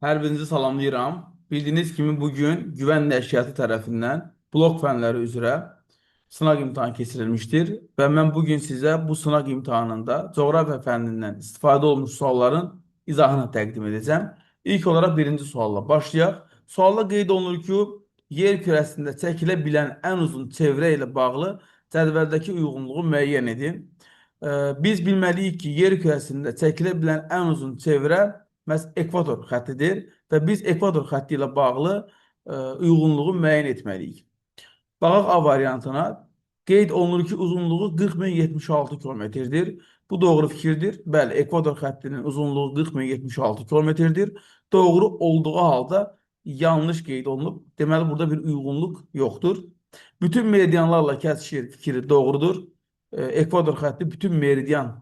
Hər birinizi salamlayıram. Bildiyiniz kimi bugün güvən nəşriyyatı tərəfindən blok fənləri üzrə sınaq imtahanı keçirilmişdir və mən bugün sizə bu sınaq imtahanında coğrafiya fənnindən istifadə olmuş sualların izahını təqdim edəcəm. İlk olaraq birinci sualla başlayaq. Sualda qeyd olunur ki, yer kürəsində çəkilə bilən ən uzun çevrə ilə bağlı cədvəldəki uyğunluğu müəyyən edin. Biz bilməliyik ki, yer kürəsində çəkilə bilən ən uzun çevrə məhz ekvator xəttidir və biz ekvator xətti ilə bağlı uyğunluğu müəyyən etməliyik. Baxaq A variantına. Qeyd olunur ki, uzunluğu 40.076 kilometrdir. Bu doğru fikirdir. Bəli, ekvator xəttinin uzunluğu 40.076 kilometrdir. Doğru olduğu halda yanlış qeyd olunub. Deməli, burada bir uyğunluq yoxdur. Bütün meridianlarla kəsişir fikri doğrudur. Ekvator xətti bütün meridian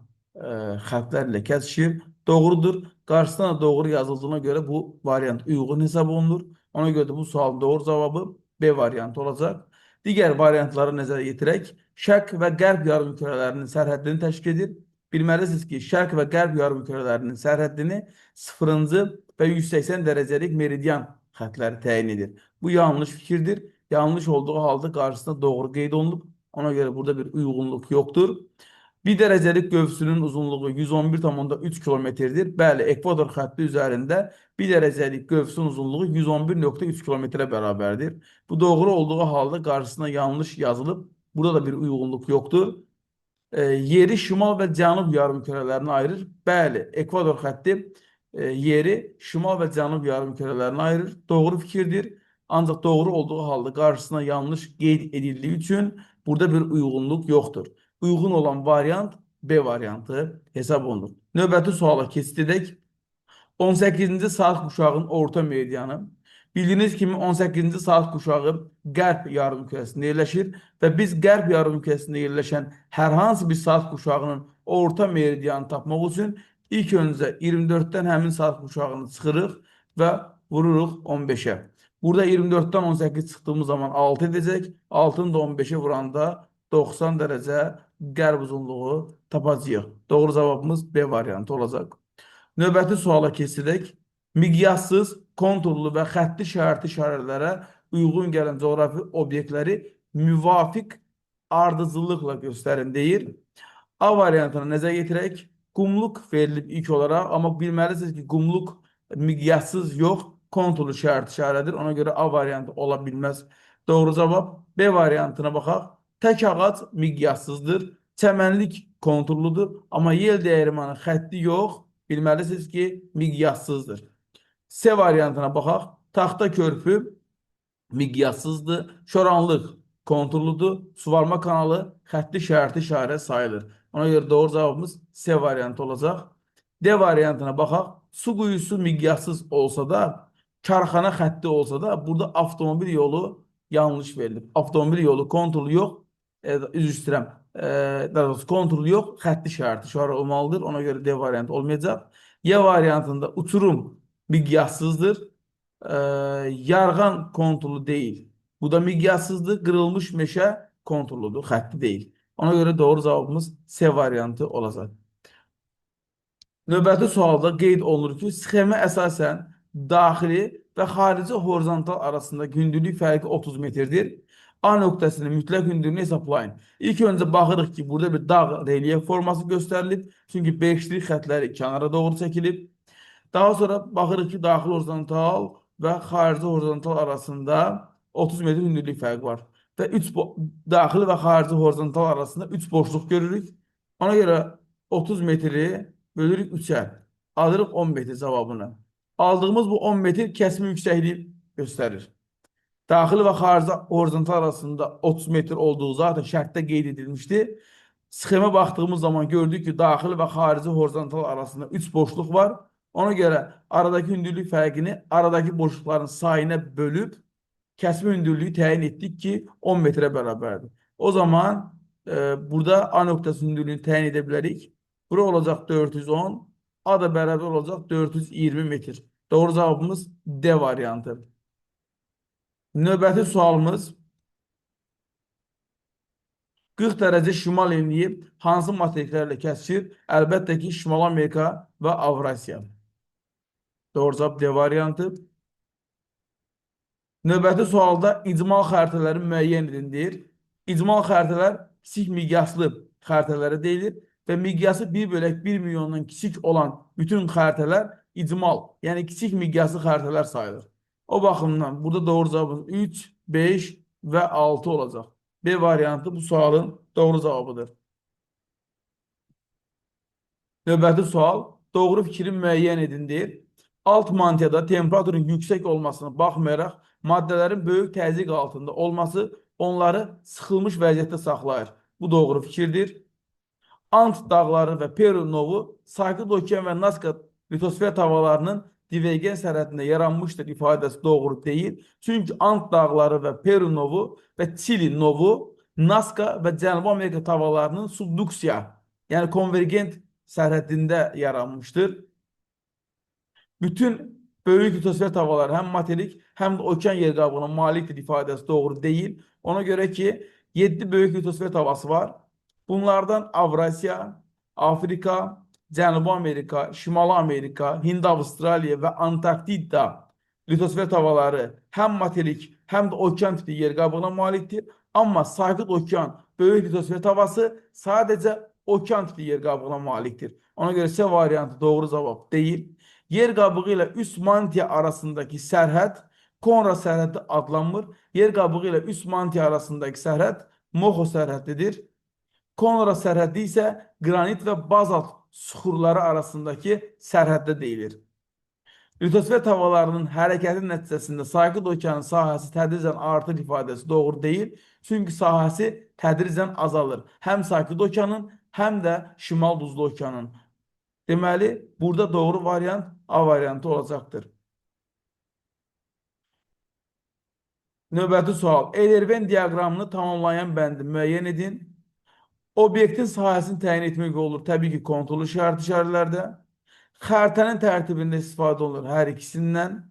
xəttlərlə kəsişir. Doğrudur. Qarşısına da doğru yazıldığına göre bu variant uygun hesab olunur. Ona göre de bu sualın doğru cevabı B variantı olacak. Diğer variantları nəzərə yetirək. Şərq və Qərb yarımkürələrinin sərhəddini təşkil edir. Bilməlisiniz ki, Şərq və Qərb yarımkürələrinin sərhəddini 0-cı və 180 dərəcəlik meridian xətləri təyin edir. Bu yanlış fikirdir. Yanlış olduğu halda qarşısında doğru qeyd olunub. Ona göre burada bir uyğunluq yoxdur. Bir dərəcəlik qövsünün uzunluğu 111,3 kilometrdir. Bəli, ekvator xətti üzərində bir dərəcəlik qövsün uzunluğu 111,3 kilometrə bərabərdir. Bu doğru olduğu halda qarşısına yanlış yazılıb. Burada da bir uyğunluq yoxdur. Yeri şimal və cənub yarımkürələrinə ayırır. Bəli, ekvator xətti yeri şimal və cənub yarımkürələrinə ayırır. Doğru fikirdir. Ancaq doğru olduğu halda qarşısına yanlış qeyd edildiyi üçün burada bir uyğunluq yoxdur. Uyğun olan variant B variantı hesab olunur. Növbəti suala keçid edək. 18-ci saat kuşağının orta meridianı. Bildiyiniz kimi 18-ci saat kuşağı qərb yarımkürəsində yerləşir və biz qərb yarımkürəsində yerləşən hər hansı bir saat kuşağının orta meridianı tapmaq üçün ilk öncə 24-dən həmin saat kuşağını çıxırıq və vururuq 15-ə. Burada 24-dən 18 çıxdığımız zaman 6 edəcək. 6-nı da 15-ə vuranda 90 dərəcə qərb uzunluğu tapacağıq. Doğru cavabımız B variantı olacaq. Növbəti suala keçidək. Miqyassız, konturlu və xətti şərti işarələrə uyğun gələn coğrafi obyektləri müvafiq ardıcıllıqla göstərin deyir. A variantına nəzər yetirək. Qumluq verilib ilk olaraq, amma bilməlisiniz ki, qumluq miqyassız yox, konturlu şərti işarədir. Ona görə A variantı ola bilməz. Doğru cavab B variantına baxaq. Tək ağac miqyassızdır. Çəmənlik konturludur. Amma yel dəyirmanı xətti yox. Bilməlisiniz ki, miqyassızdır. C variantına baxaq. Taxta körpü miqyassızdır. Şoranlıq konturludur. Suvarma kanalı xətti şərti işarə sayılır. Ona görə doğru cavabımız C variantı olacaq. D variantına baxaq. Su quyusu miqyassız olsa da, karxana xətti olsa da, burada avtomobil yolu yanlış verilib. Avtomobil yolu konturlu yox, üzr istəyirəm, daha doğrusu konturlu yox, xətti şərti işarə olmalıdır. Ona görə D variantı olmayacaq. Y variantında uçurum miqyassızdır. Yarğan konturlu değil. Bu da miqyassızdır. Qırılmış meşə konturludur, xətti değil. Ona görə doğru cavabımız C variantı olacaq. Növbəti sualda qeyd olunur ki, sxemə əsasən daxili və xarici horizontal arasında hündürlük fərqi 30 metrdir. A nöqtəsinin mütləq hündürlüyünü hesablayın. İlk öncə baxırıq ki, burada bir dağ relyef forması göstərilib. Çünki beşlik xətləri kənara doğru çəkilib. Daha sonra baxırıq ki, daxili horizontal və xarici horizontal arasında 30 metr hündürlük fərqi var. Və daxili və xarici horizontal arasında 3 boşluq görürük. Ona görə 30 metri bölürük 3'ə. Alırıq 10 metr cavabını. Aldığımız bu 10 metr kəsmi yüksəkliyi göstərir. Daxili və xarici horizontal arasında 30 metr olduğu zaten şərtdə qeyd edilmişdi. Sxemə baxdığımız zaman gördük ki, daxili və xarici horizontal arasında 3 boşluq var. Ona görə aradakı hündürlük fərqini aradakı boşluqların sayına bölüb kəsmi hündürlüyü təyin etdik ki, 10 metrə bərabərdir. O zaman burada A nöqtəsi hündürlüyünü təyin edə bilərik. Bura olacaq 410, A da bərabər olacaq 420 metr. Doğru cavabımız D variantı. Növbəti sualımız 40 dərəcə şimal enliyi hansı materiklərlə kəsişir? Əlbəttə ki, Şimal Amerika və Avrasiya. Doğru cavab D variantı. Növbəti sualda icmal xəritələri müəyyən edin deyir. İcmal xəritələr kiçik miqyaslı xəritələrə deyilir və miqyası 1/1 milyondan kiçik olan bütün xəritələr icmal, yəni kiçik miqyaslı xəritələr sayılır. O baxımdan burada doğru cavabımız 3, 5 və 6 olacaq. B variantı bu sualın doğru cavabıdır. Növbəti sual, doğru fikri müəyyən edin deyir. Alt mantiyada temperaturun yüksək olmasına baxmayaraq, maddələrin böyük təzyiq altında olması onları sıxılmış vəziyyətdə saxlayır. Bu doğru fikirdir. Ant dağları və Peru novu Sakit Okean və Nazca litosfer havalarının divergen sərhədində yaranmışdır ifadəsi doğru deyil. Çünki Ant dağları və Peru novu və Çili novu Nazca və Cənubi Amerika havalarının subduksiya, yəni konvergent sərhədində yaranmışdır. Bütün böyük litosfer havaları həm materik, həm də okean yerqabığına malikdir ifadəsi doğru deyil. Ona görə ki, 7 böyük litosfer havası var. Bunlardan Avrasya, Afrika, Cənubi Amerika, Şimali Amerika, Hind, Avustraliya və Antarktida litosfer havaları həm materik, həm də okean tipli yerqabığına malikdir. Amma Sakit Okean böyük litosfer havası sadəcə okean tipli yerqabığına malikdir. Ona görə C variantı doğru cavab deyil. Yer qabığı ilə üst mantiya arasındakı sərhəd Konrad sərhədi adlanmır. Yer qabığı ilə üst mantiya arasındakı sərhəd Moho sərhədidir. Konrad sərhədi isə qranit və bazalt süxurları arasındakı sərhəddə deyilir. Litosfer havalarının hərəkəti nəticəsində Sakit Okeanın sahəsi tədricən artır ifadəsi doğru deyil. Çünki sahəsi tədricən azalır. Həm Sakit Okeanın, həm də Şimal Buzlu Okeanın. Deməli, burada doğru variant A variantı olacaqdır. Növbəti sual. Eylerven diaqramını tamamlayan bəndi müəyyən edin. Obyektin sahəsini təyin etmək olur. Təbii ki, kontrol işarələrdə. Xəritənin tərtibində istifadə olunur hər ikisindən.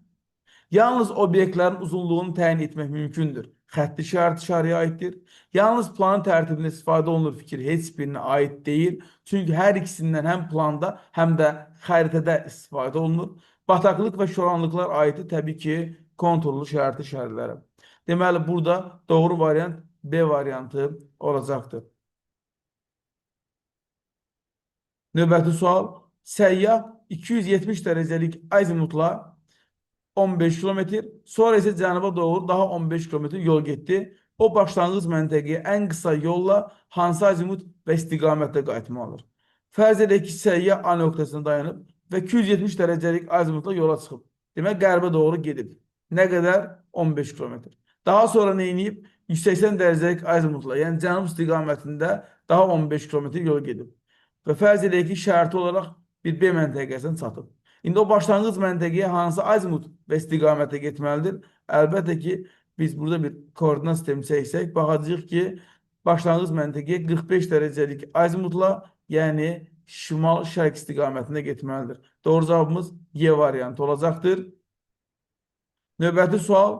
Yalnız obyektlərin uzunluğunu təyin etmək mümkündür. Xətti işarəyə aiddir. Yalnız planın tərtibində istifadə olunur fikir heç birinə aid deyil. Çünki hər ikisindən həm planda, həm də xəritədə istifadə olunur. Bataqlıq və şoranlıqlar aiddir təbii ki, kontrollu işarələrə. Deməli, burada doğru variant B variantı olacaqdır. Növbəti sual. Səyyah 270 dərəcəlik azimutla 15 kilometr, sonra isə cənuba doğru daha 15 kilometr yol getdi. O başlanğıc məntəqəyə ən qısa yolla hansı azimut və istiqamətdə qayıtmalıdır? Fərz edək ki, səyyah A nöqtəsində dayanıb və 270 dərəcəlik azimutla yola çıxıb. Demək, qərbə doğru gedib. Nə qədər? 15 kilometr. Daha sonra nə edib? 180 dərəcəlik azimutla, yəni cənub istiqamətində daha 15 kilometr yol gedib. Və fərz edək ki, şərti olaraq bir B məntəqəsinə çatıb. İndi o başlanğıc məntəqəyə hansı azimut və istiqamətə getməlidir? Əlbəttə ki, biz burada bir koordinat sistemi çəksək, baxacağıq ki, başlanğıc məntəqəyə 45 dərəcəlik azimutla, yəni şimal-şərq istiqamətində getməlidir. Doğru cavabımız Y variantı olacaqdır. Növbəti sual.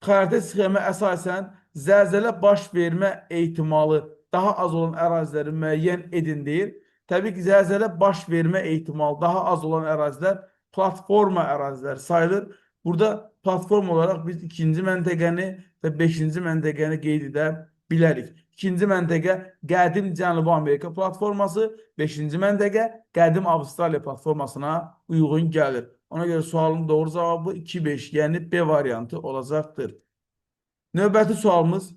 Xəritə sxemə əsasən zəlzələ baş vermə ehtimalı daha az olan əraziləri müəyyən edin deyir. Təbii ki, zəlzələ baş vermə ehtimalı daha az olan ərazilər platforma ərazilər sayılır. Burada platform olaraq biz 2-ci məntəqəni və 5-ci məntəqəni qeyd edə bilərik. 2-ci məntəqə qədim Cənubi Amerika platforması, 5-ci məntəqə qədim Avstraliya platformasına uyğun gəlir. Ona görə sualın doğru cavabı 2-5, yəni B variantı olacaqdır. Növbəti sualımız,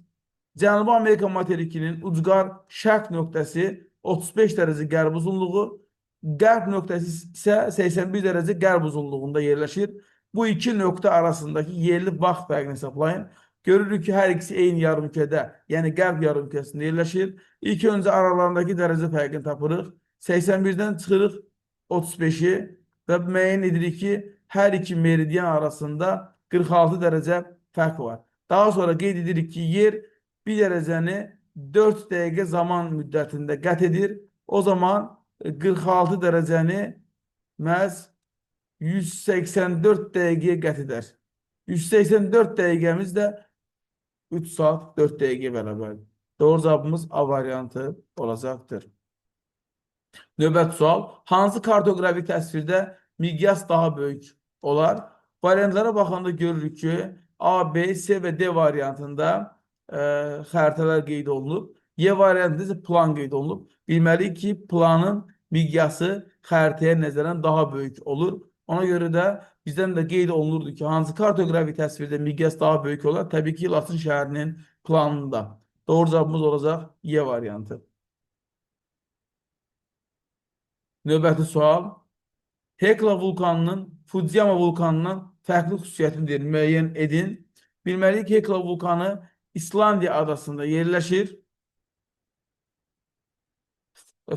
Cənubi Amerika materikinin ucqar şərq nöqtəsi 35 dərəcə qərb uzunluğu, qərb nöqtəsi isə 81 dərəcə qərb uzunluğunda yerləşir. Bu iki nöqtə arasındakı yerli vaxt fərqini hesablayın. Görürük ki, hər ikisi eyni yarımkürədə, yəni qərb yarımkürəsində yerləşir. İlk öncə aralarındakı dərəcə fərqini tapırıq. 81-dən çıxırıq 35-i və müəyyən edirik ki, hər iki meridyen arasında 46 dərəcə fərq var. Daha sonra qeyd edirik ki, yer bir dərəcəni 4 dəqiqə zaman müddətində qət edir. O zaman 46 dərəcəni məhz 184 dəqiqəyə qət edər. 184 dəqiqəmiz də 3 saat 4 dəqiqə bərabərdir. Doğru cavabımız A variantı olacaqdır. Növbəti sual. Hansı kartoqrafik təsvirdə miqyas daha böyük olar. Variantlara baxanda görürük ki, A, B, C və D variantında xəritələr qeyd olunub. Y variantında isə plan qeyd olunub. Bilməliyik ki, planın miqyası xəritəyə nəzərən daha böyük olur. Ona görə də bizdən də qeyd olunurdu ki, hansı kartoqrafi təsvirdə miqyas daha böyük olar? Təbii ki, Laçın şəhərinin planında. Doğru cavabımız olacaq Y variantı. Növbəti sual. Hekla vulkanının Fudziyama vulkanından fərqli xüsusiyyətini müəyyən edin. Bilməliyik ki, Hekla vulkanı İslandiya adasında yerləşir.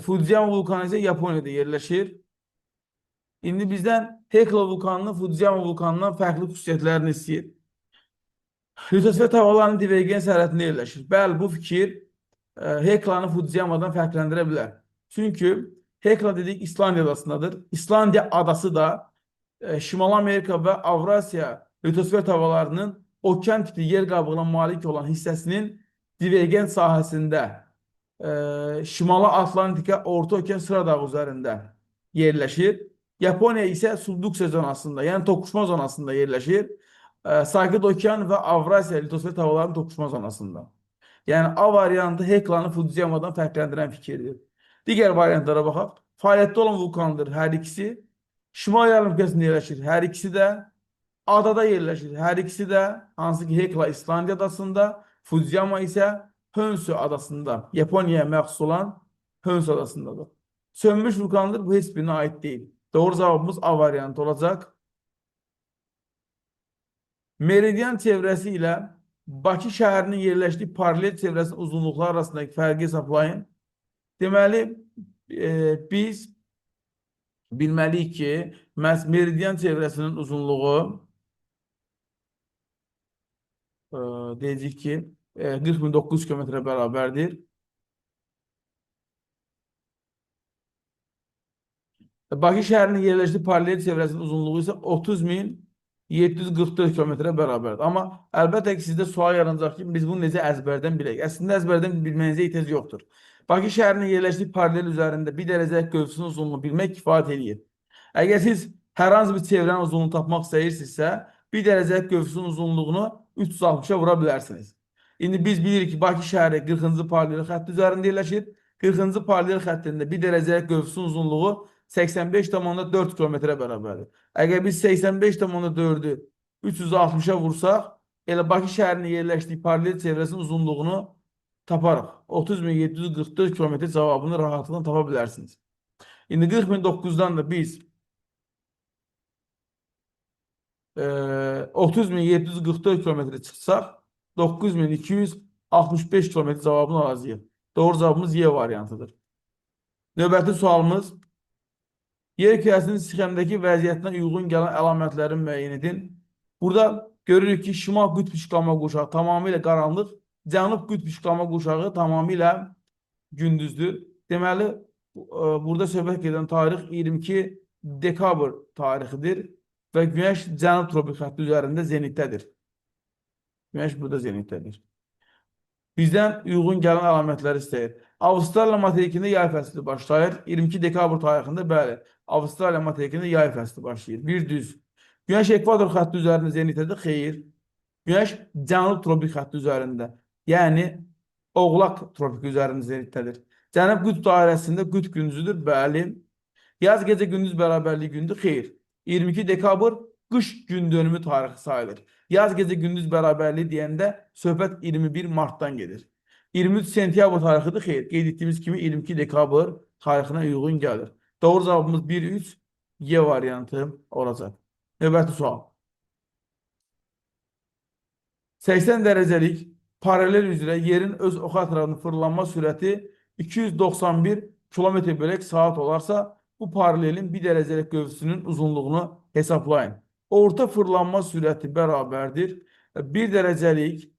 Fudziyama vulkanı isə Yaponiyada yerləşir. İndi bizdən Hekla vulkanının Fudziyama vulkanından fərqli xüsusiyyətlərini istəyir. Litosfer havalarının divergen sərhədində yerləşir. Bəli, bu fikir Heklanı Fudziyamadan fərqləndirə bilər. Çünki Hekla dedik İslandiya adasındadır. İslandiya adası da Şimal Amerika və Avrasiya litosfer havalarının okean tipli yer qabığına malik olan hissəsinin divergent sahəsində Şimali Atlantika Orta Okean sıra dağı üzərində yerləşir. Yaponiya isə subduksiya zonasında, yəni toqquşma zonasında yerləşir. Sakit Okean və Avrasiya litosfer havalarının toqquşma zonasında. Yəni A variantı Heklanı Fudziyamadan fərqləndirən fikirdir. Digər variantlara baxaq. Fəaliyyətdə olan vulkandır hər ikisi. Şimal yarımkürəsində yerləşir hər ikisi də. Adada yerləşir hər ikisi də. Hansı ki Hekla İslandiya adasında, Fudziyama isə Honshu adasında, Yaponiyaya məxsus olan Honshu adasındadır. Sönmüş vulkandır, bu heç birinə aid deyil. Doğru cavabımız A variantı olacaq. Meridian çevrəsi ilə Bakı şəhərinin yerləşdiyi paralel çevrəsinin uzunluqları arasındakı fərqi hesablayın. Deməli, biz bilməliyik ki, meridian çevrəsinin uzunluğu deyəcək ki, 40.900 kilometrə bərabərdir. Bakı şəhərinin yerləşdiyi paralel çevrəsinin uzunluğu isə 30.744 kilometrə bərabərdir. Amma əlbəttə ki, sizdə sual yaranacaq ki, biz bunu necə əzbərdən bilək? Əslində əzbərdən bilməyinizə ehtiyac yoxdur. Bakı şəhərinin yerləşdiyi paralel üzərində bir dərəcəlik qövsünün uzunluğunu bilmək kifayət edir. Əgər siz hər hansı bir çevrənin uzunluğunu tapmaq istəyirsinizsə, bir dərəcəlik qövsünün uzunluğunu 360-a vura bilərsiniz. İndi biz bilirik ki, Bakı şəhəri 40-cı paralel xətt üzərində yerləşir. 40-cı paralel xəttində bir dərəcəlik qövsünün uzunluğu 85,4 kilometrə bərabərdir. Əgər biz 85,4-ü 360-a vursaq, elə Bakı şəhərinin yerləşdiyi paralel çevrəsinin uzunluğunu taparıq. 30.744 kilometr cavabını rahatlıqla tapa bilərsiniz. İndi 40.900-dan da biz 30.744 kilometre çıxsaq, 9.265 kilometr cavabını alacağıq. Doğru cavabımız Y variantıdır. Növbəti sualımız, yer kürəsinin sistemdəki vəziyyətinə uyğun gələn əlamətlərin müəyyən edin. Burada görürük ki, şimal qütb işıqlama quşağı tamamilə qaranlıq, cənub qütb işıqlama quşağı tamamilə gündüzdür. Deməli, burada söhbət gedən tarix 22 dekabr tarixidir və Günəş cənub tropik xətti üzərində zenitdədir. Günəş burada zenitdədir. Bizdən uyğun gələn əlamətləri istəyir. Avustraliya materikində yay fəsli başlayır. 22 dekabr tarixində, bəli, Avustraliya materikində yay fəsli başlayır. Bir düz. Günəş ekvator xətti üzərində zenitdədir, xeyr. Günəş cənub tropik xətti üzərində, yəni oğlaq tropik üzərində zenitdədir. Cənub qütb dairəsində qütb gündüzüdür, bəli. Yaz gecə gündüz bərabərliyi gündür, xeyr. 22 dekabr qış gün dönümü tarixi sayılır. Yaz gecə gündüz bərabərliyi deyəndə söhbət 21 martdan gedir. 23 sentyabr tarixidir, xeyr. Qeyd etdiyimiz kimi 22 dekabr tarixinə uyğun gəlir. Doğru cavabımız 1-3 Y variantı olacaq. Növbəti sual. 80 dərəcəlik paralel üzrə yerin öz oxu ətrafının fırlanma sürəti 291 km/saat olarsa, bu paralelin bir dərəcəlik qövsünün uzunluğunu hesablayın. Orta fırlanma sürəti bərabərdir. Bir dərəcəlik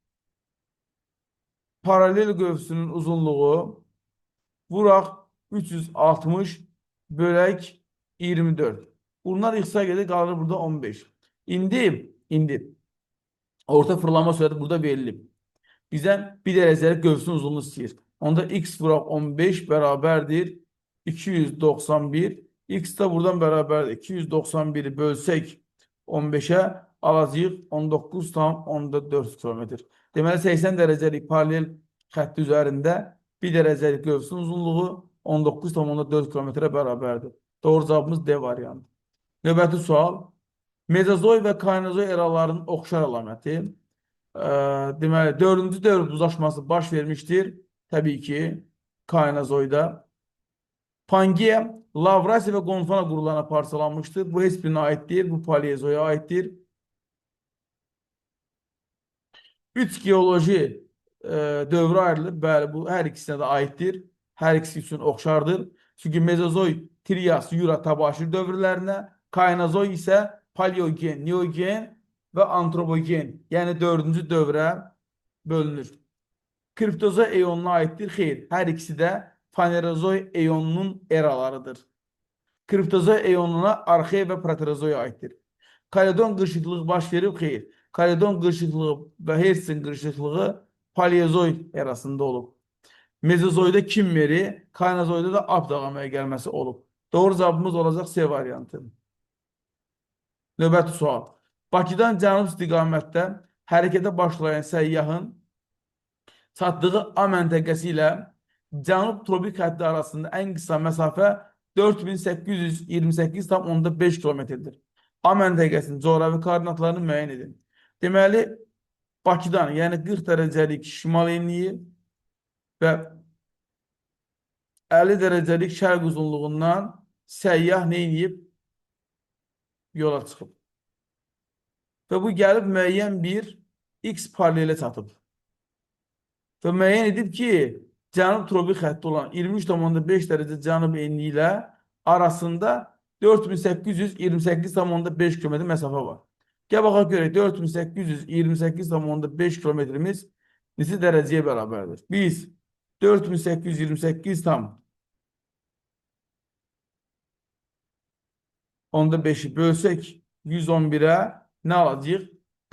paralel qövsünün uzunluğu vuraq 360 bölək 24. Bunlar ixtisar gedir, qalır burada 15. İndi orta fırlanma sürəti burada verilib. Bizdən bir dərəcəlik qövsünün uzunluğu istəyir. Onda x vuraq 15 bərabərdir 291 X de buradan beraberdir. 291'i bölsək 15'e alacağıq 19,4 kilometr. Deməli 80 dərəcəlik paralel xətti üzərində 1 dərəcəlik qövsün uzunluğu 19,4 kilometrə bərabərdir. Doğru cavabımız D variantı. Növbəti sual. Mezozoy və Kaynozoy eralarının oxşar əlaməti. Deməli, 4-cü dövr buzlaşması baş vermişdir. Təbii ki, Kaynozoyda. Pangea, Lavrasiya və Gondwana qurullarına parçalanmışdır. Bu heç birinə aid deyil, bu Paleozoya aiddir. 3 geoloji dövrə ayrılır. Bəli, bu hər ikisinə də aiddir. Hər ikisi üçün oxşardır. Çünki Mezozoy, Trias, Yura, Tabaşir dövrlərinə, Kaynozoy isə Paleogen, Neogen və Antropogen, yəni 4-cü dövrə bölünür. Kriptozoy eonuna aiddir. Xeyr, hər ikisi də Fanerozoy eonunun eralarıdır. Kriptozoy eonuna Arxey və Proterozoy aiddir. Kaledon qırışıqlığı baş verib. Xeyr, Kaledon qırışıqlığı və Hersin qırışıqlığı Paleozoy erasında olub. Mezozoyda Kimmeri, Kaynozoyda da Abdağ əməyə gəlməsi olub. Doğru cavabımız olacaq C variantı. Növbəti sual. Bakıdan cənub istiqamətdə hərəkətə başlayan səyyahın çatdığı A məntəqəsi ilə cənub tropik xətti arasında ən qısa məsafə 4828,5 kilometrdir. A məntəqəsinin coğrafi koordinatlarını müəyyən edin. Deməli, Bakıdan, yəni 40 dərəcəlik şimal enliyi və 50 dərəcəlik şərq uzunluğundan səyyah nə edib? Yola çıxıb. Və bu gəlib müəyyən bir X paralelə çatıb. Və müəyyən edib ki, cənub tropik xətti olan 23,5 dərəcə cənub enliyi ilə arasında 4828,5 km məsafə var. Gəl baxaq görək, 4828,5 kilometrimiz neçə dərəcəyə bərabərdir? Biz 4828,5'i bölsək 111'ə nə alacaq?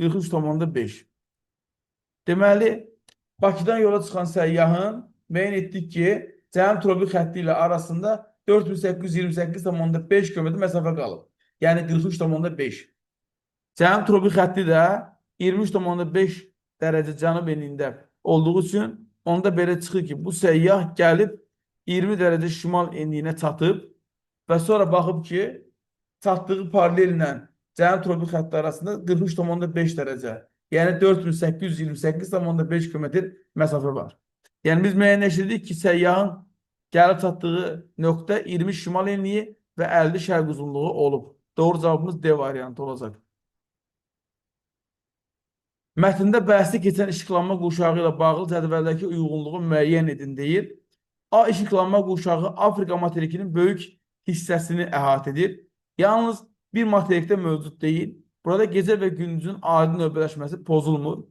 43,5. Deməli, Bakıdan yola çıxan səyyahın müəyyən etdik ki, cənub tropik xətti ilə arasında 4828,5 km məsafə qalıb. Yəni 43,5. Cənub tropik xətti də 23,5 dərəcə cənub enliyində olduğu üçün onda belə çıxır ki, bu səyyah gəlib 20 dərəcə şimal enliyinə çatıb və sonra baxıb ki, çatdığı paralel ilə cənub tropik xətti arasında 43,5 dərəcə, yəni 4828,5 kilometr məsafə var. Yəni biz müəyyənləşdirdik ki, səyyahın gəlib çatdığı nöqtə 20 şimal enliyi və 50 şərq uzunluğu olub. Doğru cavabımız D variantı olacaq. Mətndə bəhsi keçən işıqlanma qurşağı ilə bağlı cədvəldəki uyğunluğu müəyyən edin deyir. A işıqlanma qurşağı Afrika materikinin böyük hissəsini əhatə edir. Yalnız bir materikdə mövcud deyil. Burada gecə və gündüzün adi növbələşməsi pozulmur.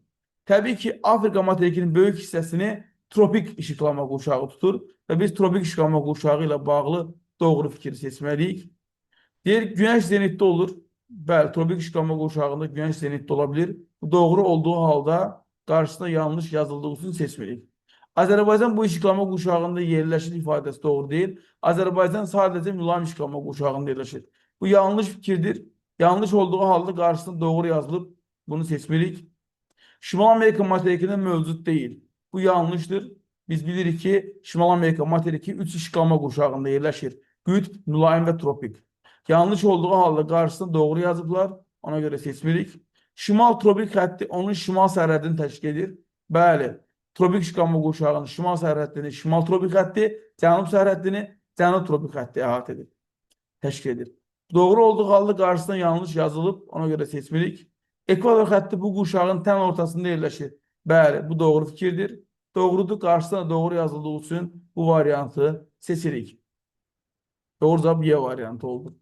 Təbii ki, Afrika materikinin böyük hissəsini tropik işıqlanma qurşağı tutur və biz tropik işıqlanma qurşağı ilə bağlı doğru fikri seçməliyik. Deyir, günəş zenitdə olur. Bəli, tropik işıqlanma qurşağında günəş zenitdə ola bilir. Bu doğru olduğu halda qarşısında yanlış yazıldığı üçün seçməliyik. Azərbaycan bu işıqlanma qurşağında yerləşir ifadəsi doğru deyil. Azərbaycan sadəcə mülayim işıqlanma qurşağında yerləşir. Bu yanlış fikirdir. Yanlış olduğu halda qarşısında doğru yazılıb. Bunu seçməliyik. Şimal Amerika materikində mövcud deyil. Bu yanlışdır. Biz bilirik ki, Şimal Amerika materiki 3 işıqlanma qurşağında yerləşir. Qütb, mülayim və tropik. Yanlış olduğu halda qarşısında doğru yazıblar. Ona görə seçmirik. Şimal tropik xətti onun şimal sərhədini təşkil edir. Bəli, tropik işıqlanma qurşağının şimal sərhədini şimal tropik xətti, cənub sərhədini cənub tropik xətti əhatə edir. Təşkil edir. Doğru olduğu halda qarşısında yanlış yazılıb. Ona görə seçmirik. Ekvator xətti bu qurşağın tən ortasında yerləşir. Bəli, bu doğru fikirdir. Doğrudur, qarşısına doğru yazıldığı üçün bu variantı seçirik. Doğru cavab Y variantı oldu.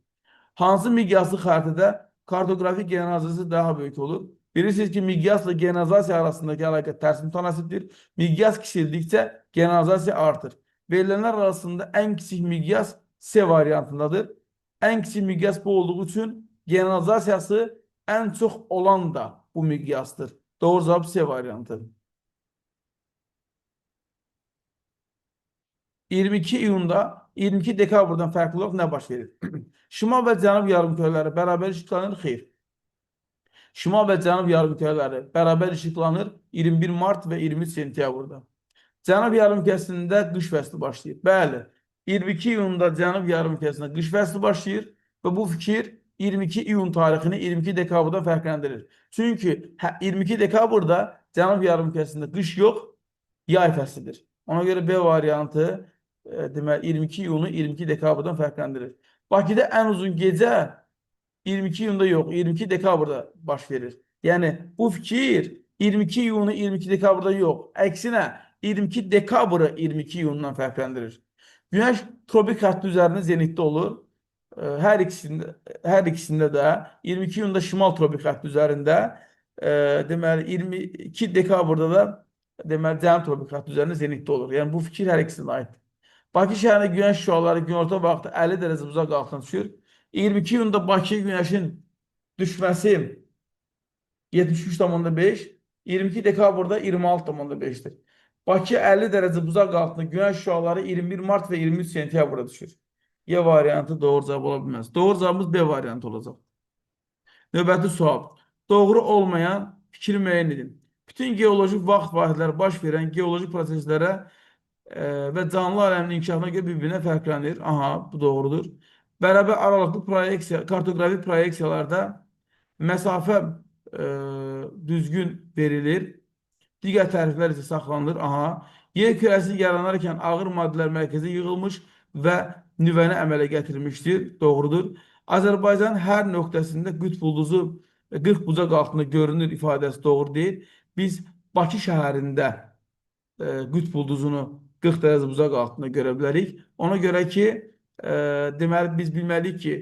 Hansı miqyaslı xəritədə kartografik generalizasiya daha böyük olur? Bilirsiniz ki, miqyasla generalizasiya arasındakı əlaqə tərs mütənasibdir. Miqyas kiçildikcə generalizasiya artır. Verilənlər arasında ən kiçik miqyas C variantındadır. Ən kiçik miqyas bu olduğu üçün generalizasiyası ən çox olan da bu miqyasdır. Doğru cavab C variantı. 22 iyunda 22 dekabrdan fərqli olaraq nə baş verir? Şimal və cənub yarımkürələri bərabər işıqlanır? Xeyr. Şimal və cənub yarımkürələri bərabər işıqlanır 21 mart və 23 sentyabrda. Cənub yarımkəsində qış fəsli başlayır. Bəli, 22 iyunda cənub yarımkəsində qış fəsli başlayır və bu fikir 22 iyun tarixini 22 dekabrdan fərqləndirir. Çünki 22 dekabrda cənub yarımkəsində qış yox, yay fəslidir. Ona görə B variantı deməli 22 iyunu 22 dekabrdan fərqləndirir. Bakıda ən uzun gecə 22 iyunda yox, 22 dekabrda baş verir. Yəni bu fikir 22 iyunu 22 dekabrda yox, əksinə 22 dekabrı 22 iyundan fərqləndirir. Günəş tropik xətti üzərində zenitdə olur. Hər ikisində də 22 iyunda şimal tropik xətti üzərində, deməli 22 dekabrda da deməli cənub tropik xətti üzərində zenitdə olur. Yəni bu fikir hər ikisinə aiddir. Bakı şəhərində günəş şüaları günorta vaxtı 50 dərəcə uzaq altına düşür. 22 iyunda Bakıya günəşin düşməsi 73,5, 22 dekabrda 26,5'dir. Bakı 50 dərəcə uzaq altında günəş şüaları 21 mart və 23 sentyabrda düşür. Y variantı doğru cavab ola bilməz. Doğru cavabımız B variantı olacaq. Növbəti sual. Doğru olmayan fikri müəyyən edin. Bütün geolojik vaxt vahidləri baş verən geolojik proseslərə və canlı aləminin inkişafına görə bir-birinə fərqlənir. Aha, bu doğrudur. Bərabər aralıqlı proyeksiya, kartoqrafik proyeksiyalarda məsafə düzgün verilir. Digər təriflər isə saxlanılır. Aha, yer kürəsi yaranarkən ağır maddələr mərkəzə yığılmış və nüvəni əmələ gətirmişdir. Doğrudur. Azərbaycanın hər nöqtəsində qütb ulduzu 40 bucaq altında görünür ifadəsi doğru deyil. Biz Bakı şəhərində qütb ulduzunu 40 dərəcə uzaq altında görə bilərik. Ona görə ki, deməli biz bilməliyik ki,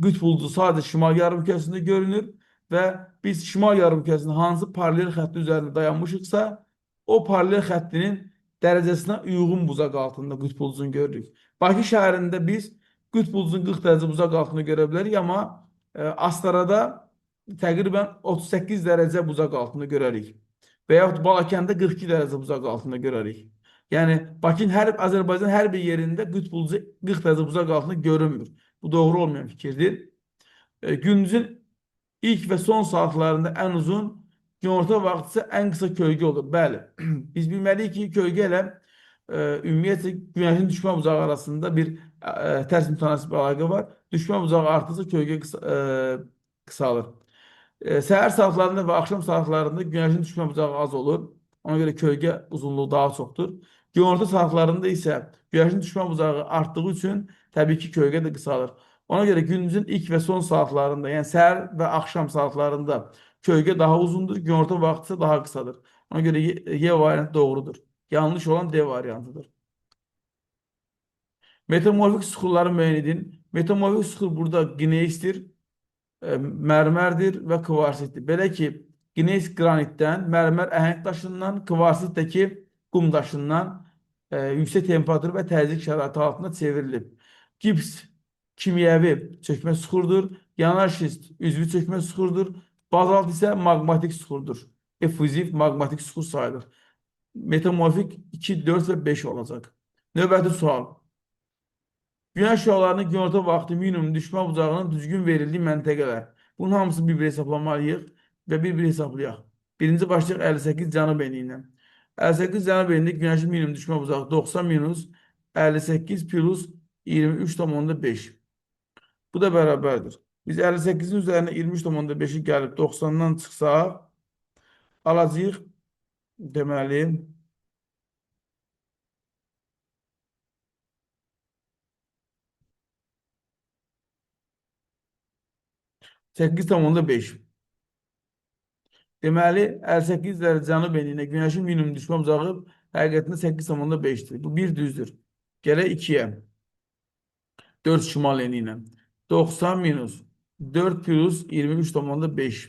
qütb ulduzu sadəcə şimal yarımkürəsində görünür və biz şimal yarımkürəsində hansı paralel xətti üzərində dayanmışıqsa, o paralel xəttinin dərəcəsinə uyğun buzaq altında qütb ulduzunu görürük. Bakı şəhərində biz qütb ulduzunu 40 dərəcə buzaq altında görə bilərik, amma Astarada təqribən 38 dərəcə buzaq altında görərik. Və yaxud Balakəndə 42 dərəcə buzaq altında görərik. Yəni, Azərbaycanın hər bir yerində qütb ulduzu 40 dərəcə buzaq altında görünmür. Bu doğru olmayan fikirdir. Gündüzün ilk və son saatlarında ən uzun, günorta vaxtı isə ən qısa kölgə olur. Bəli, biz bilməliyik ki, kölgə ilə ümumiyyətlə günəşin düşmə bucağı arasında bir tərs mütənasib əlaqə var. Düşmə bucağı artırsa kölgə qısalır. Səhər saatlarında və axşam saatlarında günəşin düşmə bucağı az olur. Ona görə kölgə uzunluğu daha çoxdur. Günorta saatlarında isə günəşin düşmə bucağı artdığı üçün təbii ki, kölgə də qısalır. Ona görə gündüzün ilk və son saatlarında, yəni səhər və axşam saatlarında kölgə daha uzundur, günorta vaxtı isə daha qısadır. Ona görə Y variantı doğrudur. Yanlış olan D variantıdır. Metamorfik süxurları müəyyən edin. Metamorfik süxur burada qneisdir, mərmərdir və kvarsitdir. Belə ki, qneis qranitdən, mərmər əhəng daşından, kvarsitdəki qum daşından yüksək temperatur və təzyiq şəraiti altında çevrilib. Gips kimyəvi çökmə süxurdur, yanar şist üzvü çökmə süxurdur, bazalt isə maqmatik süxurdur. Effuziv maqmatik süxur sayılır. Metamorfik 2, 4 və 5 olacaq. Növbəti sual. Günəş şüalarının günorta vaxtı minimum düşmə bucağının düzgün verildiyi məntəqələr. Bunun hamısını bir-bir hesablamalıyıq və bir-bir hesablayaq. Birinci başlayaq 58 cənub enindən. 58 cənub enində günəşin minimum düşmə bucağı 90 minus 58 plus 23,5. Bu da bərabərdir. Biz 58-in üzərinə 23,5'i gəlib 90'dan çıxsaq, alacağıq deməli 8,5. Deməli, 58 dərəcə cənub enliyinə günəşin minimum düşmə bucağı həqiqətində 8,5'dir. Bu bir düzdür. Gələk 2-yə. 4 şimal enliyinə. 90 minus 4 plus 23,5.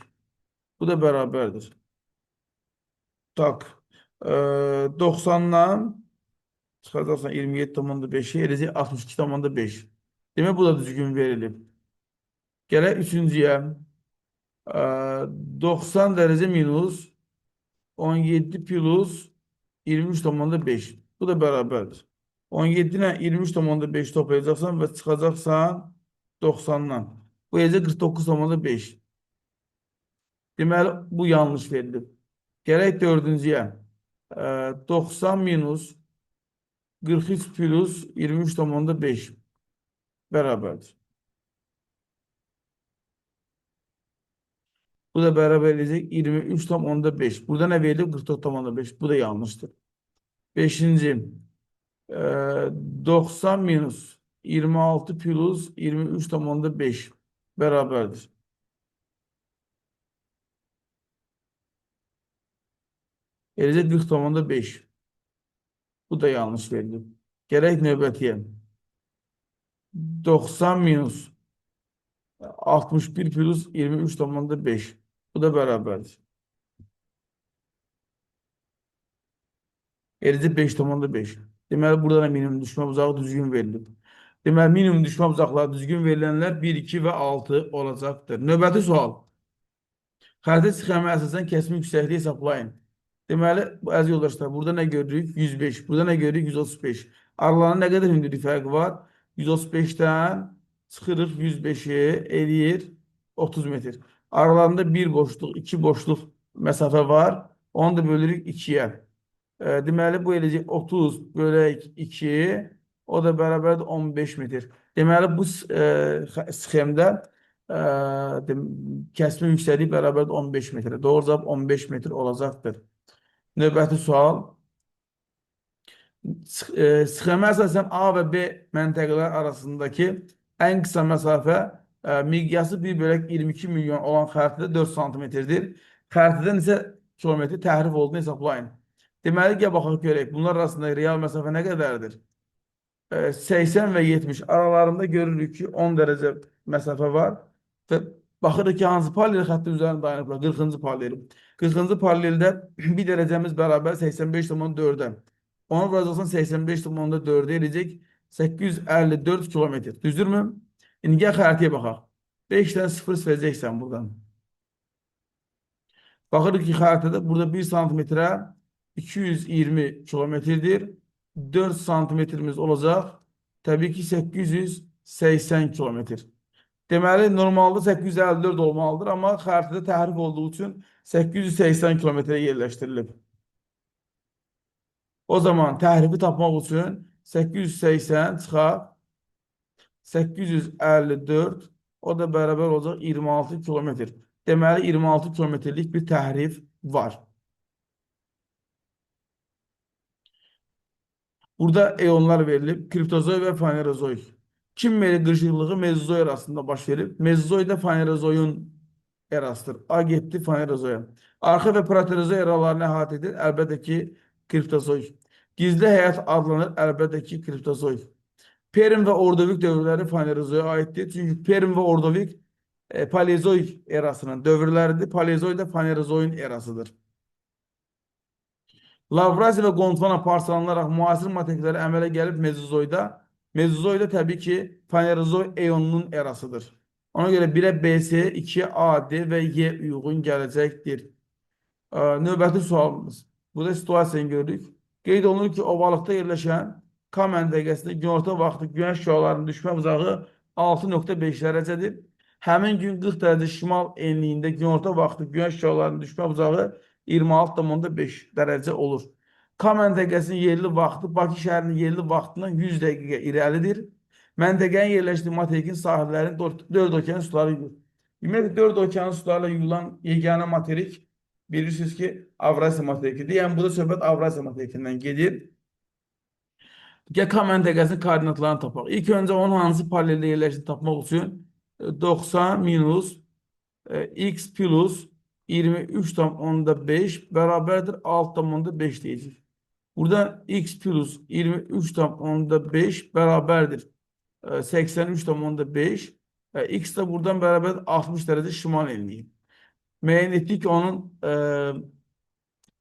Bu da bərabərdir. Tak. 90'dan çıxacaqsan 27,5'i eləcək 62,5. Demək, bu da düzgün verilib. Gələk 3-cüyə. 90 dərəcə minus 17 plus 23,5. Bu da bərabərdir. 17 ilə 23,5 toplayacaqsan və çıxacaqsan 90-dan. Bu eləcə 49,5. Deməli, bu yanlış verilib. Gərək dördüncüyə. 90 minus 43 plus 23,5 bərabərdir. Bu da bərabər edəcək 23,5. Burada nə verilib? 44,5. Bu da yanlışdır. Beşinci. 90 minus 26 plus 23,5 bərabərdir. Eləcə 40,5. Bu da yanlış verilib. Gərək növbətiyə. 90 minus 61 plus 23,5. Bu da bərabərdir. Eləcə 5,5. Deməli, burada da minimum düşmə bucağı düzgün verilib. Deməli, minimum düşmə bucaqları düzgün verilənlər 1, 2 və 6 olacaqdır. Növbəti sual. Xəritə sxemə əsasən kəsmin yüksəkliyi hesablayın. Deməli, əziz yoldaşlar, burada nə görürük? 105. Burada nə görürük? 135. Aralarında nə qədər hündürlük fərqi var? 135-dən çıxırıq 105-i eləyir 30 metr. Aralarında bir boşluq, iki boşluq məsafə var. Onu da bölürük 2-yə. Deməli, bu eləcək 30 bölək 2, o da bərabərdir 15 metr. Deməli, bu sxemdə kəsmin yüksəkliyi bərabərdir 15 metrə. Doğru cavab 15 metr olacaqdır. Növbəti sual. Sxemə əsasən A və B məntəqələr arasındakı ən qısa məsafə miqyası 1 bölək 22 milyon olan xəritədə 4 santimetrdir. Xəritədən isə kilometri təhrif olduğunu hesablayın. Deməli, gəl baxaq görək. Bunlar arasında real məsafə nə qədərdir? 80 və 70 aralarında görürük ki, 10 dərəcə məsafə var və baxırıq ki, hansı paralel xəttin üzərində dayanıblar? 40-cı paralel. 40-cı paraleldə 1 dərəcəmiz bərabər 85,4-ə. Onu vuracaqsan 85,4-ə eləyəcək 854 kilometr. Düzdürmü? İndi gəl xəritəyə baxaq. 5-dən 0 siləcəksən buradan. Baxırıq ki, xəritədə burada 1 santimetrə 220 kilometrdir. 4 santimetrimiz olacaq. Təbii ki, 880 kilometr. Deməli, normalda 854 olmalıdır, amma xəritədə təhrif olduğu üçün 880 kilometrə yerləşdirilib. O zaman təhrifi tapmaq üçün 880 çıxaq 854, o da bərabər olacaq 26 kilometr. Deməli, 26 kilometrlik bir təhrif var. Burada eonlar verilib, kriptozoy və fanerozoy. Kimməli qırışıqlığı mezozoy arasında baş verib. Mezozoy da fanerozoyun erasıdır. A getdi fanerozoya. Arxa və proterozoy eralarını əhatə edir. Əlbəttə ki, kriptozoy. Gizli həyat adlanır. Əlbəttə ki, kriptozoy. Perm və Ordovik dövrləri fanerozoya aiddir. Çünki Perm və Ordovik paleozoy erasının dövrləridir. Paleozoy da fanerozoyun erasıdır. Lavrasiya və Gondwana parçalanaraq müasir materikləri əmələ gəlib mezozoyda. Mezozoyda təbii ki, fanerozoy eonunun erasıdır. Ona görə 1-ə BC, 2-yə AD və Y uyğun gələcəkdir. Növbəti sualımız. Burada situasiyanı görürük. Qeyd olunur ki, ovalıqda yerləşən K məntəqəsində günorta vaxtı günəş şüalarının düşmə bucağı 6,5 dərəcədir. Həmin gün 40 dərəcə şimal enliyində günorta vaxtı günəş şüalarının düşmə bucağı 26,5 dərəcə olur. K məntəqəsinin yerli vaxtı Bakı şəhərinin yerli vaxtından 100 dəqiqə irəlidir. Məntəqənin yerləşdiyi materikin sahillərinin 4 okean suları yuyulur. Ümumiyyətlə 4 okean sularla yuyulan yeganə materik bilirsiniz ki, Avrasiya materikidir. Yəni, burada söhbət Avrasiya materikindən gedir. Gəl K məntəqəsinin koordinatlarını tapaq. İlk öncə onun hansı paraleldə yerləşdiyini tapmaq üçün 90 minus x plus 23,5 bərabərdir 6,5 deyəcək. Buradan x plus 23,5 bərabərdir 83,5. X də buradan bərabərdir 60 dərəcə şimal enliyi. Müəyyən etdik ki, onun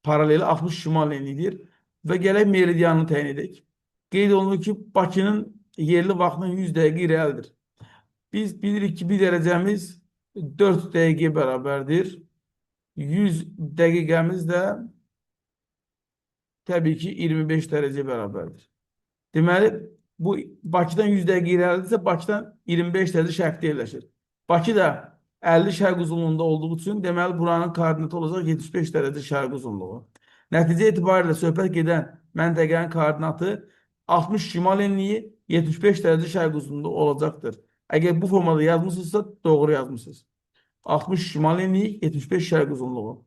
paraleli 60 şimal enliyidir və gələk meridianını təyin edək. Qeyd olunur ki, Bakının yerli vaxtından 100 dəqiqə irəlidir. Biz bilirik ki, 1 dərəcəmiz 4 dəqiqə bərabərdir. 100 dəqiqəmiz də təbii ki 25 dərəcə bərabərdir. Deməli, bu Bakıdan 100 dəqiqə irəlidirsə, Bakıdan 25 dərəcə şərqdə yerləşir. Bakı da 50 şərq uzunluğunda olduğu üçün, deməli, buranın koordinatı olacaq 75 dərəcə şərq uzunluğu. Nəticə etibarilə söhbət gedən məntəqənin koordinatı 60 şimal enliyi, 75 dərəcə şərq uzunluğu olacaqdır. Əgər bu formada yazmışsınızsa, doğru yazmışsınız. 60 şimal enliyi, 75 şərq uzunluğu.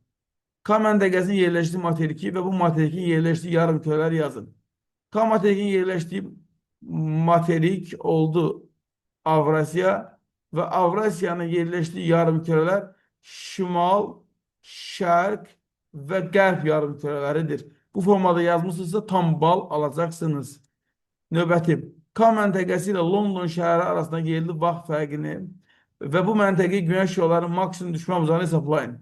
K məntəqəsinin yerləşdiyi materiki və bu materikin yerləşdiyi yarımkürələri yazın. K materikin yerləşdiyi materik oldu Avrasiya və Avrasiyanın yerləşdiyi yarımkürələr şimal, şərq və qərb yarımkürələridir. Bu formada yazmışsınızsa tam bal alacaqsınız. Növbəti, K məntəqəsi ilə London şəhəri arasında yerli vaxt fərqini və bu məntəqə günəş yollarının maksimum düşmə uzağını hesablayın.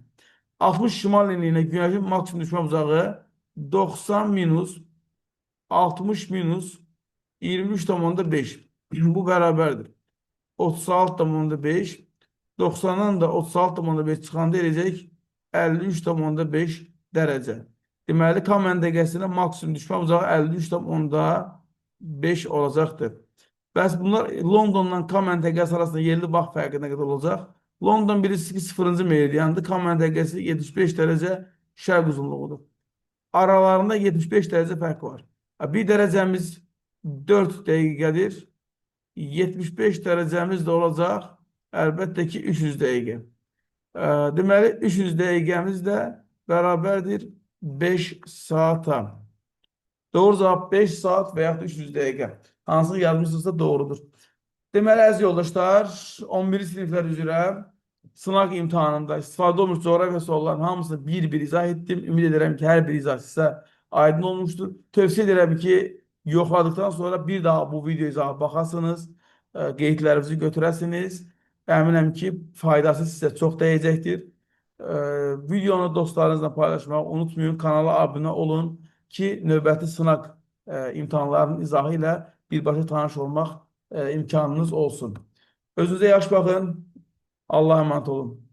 60 şimal enliyinə günəşin maksimum düşmə uzağı 90 minus 60 minus 23,5. Bu bərabərdir. 36,5. 90'dan da 36,5 çıxanda eləyəcək 53,5 dərəcə. Deməli, K məntəqəsində maksimum düşmə uzağı 53,5 olacaqdır. Bəs bunlar Londondan K məntəqəsi arasında yerli vaxt fərqi nə qədər olacaq? London birisi 0-cı meridiyandır. K məntəqəsi 75 dərəcə şərq uzunluğudur. Aralarında 75 dərəcə fərq var. Bir dərəcəmiz 4 dəqiqədir. 75 dərəcəmiz də olacaq. Əlbəttə ki, 300 dəqiqə. Deməli, 300 dəqiqəmiz də bərabərdir 5 saata. Doğru cavab 5 saat və yaxud 300 dəqiqə. Hansı yazmışsınızsa doğrudur. Deməli, əziz yoldaşlar, 11-ci siniflər üzrə sınaq imtahanında istifadə olmuş coğrafiya suallarının hamısını bir-bir izah etdim. Ümid edirəm ki, hər bir izah sizə aydın olmuşdur. Tövsiyə edirəm ki, yoxladıktan sonra bir daha bu video izahı baxasınız, qeydlərinizi götürəsiniz. Əminəm ki, faydası sizə çox dəyəcəkdir. Videonu dostlarınızla paylaşmağı unutmayın. Kanala abunə olun ki, növbəti sınaq imtahanlarının izahı ilə birbaşa tanış olmaq imkanınız olsun. Özünüzə yaxşı baxın. Allah'a emanet olun.